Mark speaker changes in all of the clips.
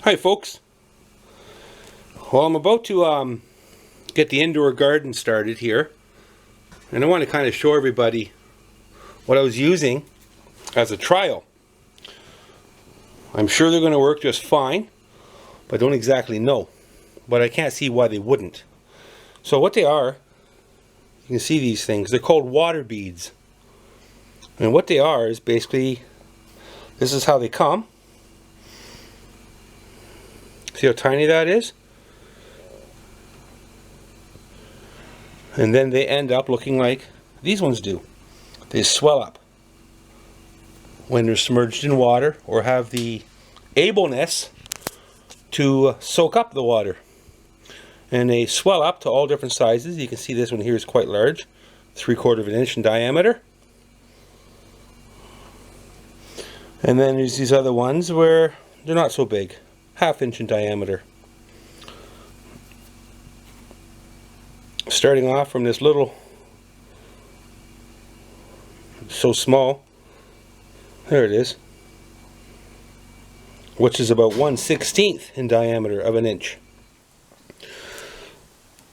Speaker 1: Hi folks. Well, I'm about to get the indoor garden started here, and I want to kind of show everybody what I was using as a trial. I'm sure they're going to work just fine, but I don't exactly know. But I can't see why they wouldn't. So what they are, you can see these things, they're called water beads. And what they are is basically, this is how they come. See how tiny that is? And then they end up looking like these ones do. They swell up when they're submerged in water or have the ableness to soak up the water. And they swell up to all different sizes. You can see this one here is quite large, 3/4 of an inch in diameter. And then there's these other ones where they're not so big, 1/2 inch in diameter. Starting off from this little, so small, there it is, which is about 1/16 in diameter of an inch.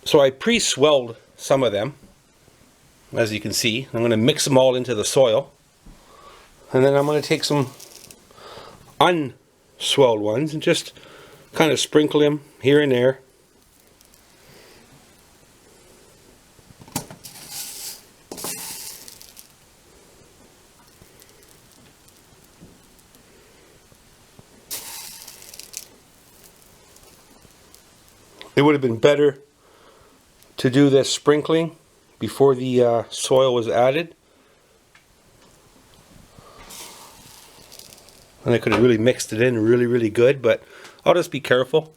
Speaker 1: So I pre-swelled some of them, as you can see. I'm going to mix them all into the soil, and then I'm going to take some unswelled ones and just kind of sprinkle them here and there. It would have been better to do this sprinkling before the soil was added. And I could have really mixed it in really good, but I'll just be careful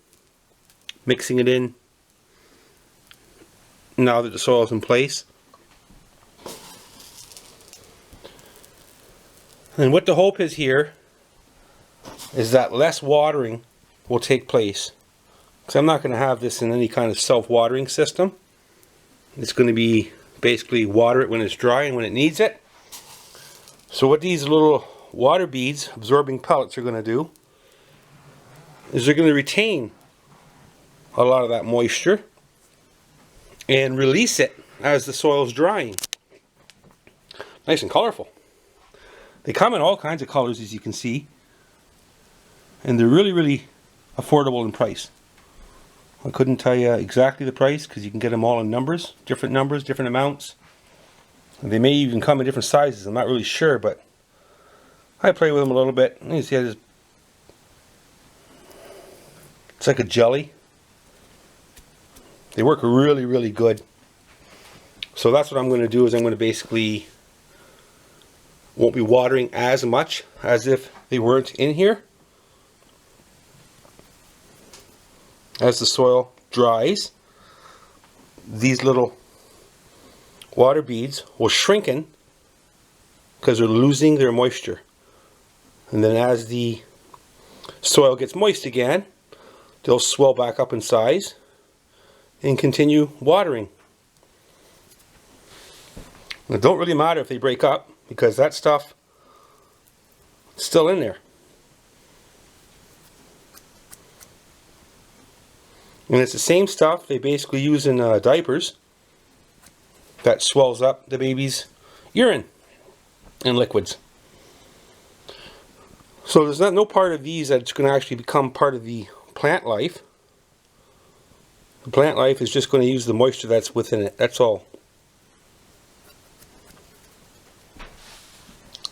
Speaker 1: mixing it in now that the soil is in place. And what the hope is here is that less watering will take place. Because I'm not going to have this in any kind of self-watering system. It's going to be basically water it when it's dry and when it needs it. So what these little water beads, absorbing pellets, are going to do is they're going to retain a lot of that moisture and release it as the soil is drying. Nice and colorful. They come in all kinds of colors, as you can see, and they're really affordable in price. I couldn't tell you exactly the price because you can get them all in numbers, different amounts. And they may even come in different sizes. I'm not really sure, but I play with them a little bit. You see, it's like a jelly. They work really good. So that's what I'm going to do, is I'm going to basically won't be watering as much as if they weren't in here. As the soil dries, these little water beads will shrinken because they're losing their moisture. And then as the soil gets moist again, they'll swell back up in size and continue watering. And it don't really matter if they break up, because that stuff is still in there. And it's the same stuff they basically use in diapers that swells up the baby's urine and liquids. So there's no part of these that's going to actually become part of the plant life. The plant life is just going to use the moisture that's within it, that's all.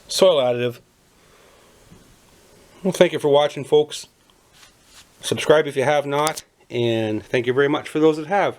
Speaker 1: Soil additive. Well, thank you for watching, folks. Subscribe if you have not. And thank you very much for those that have.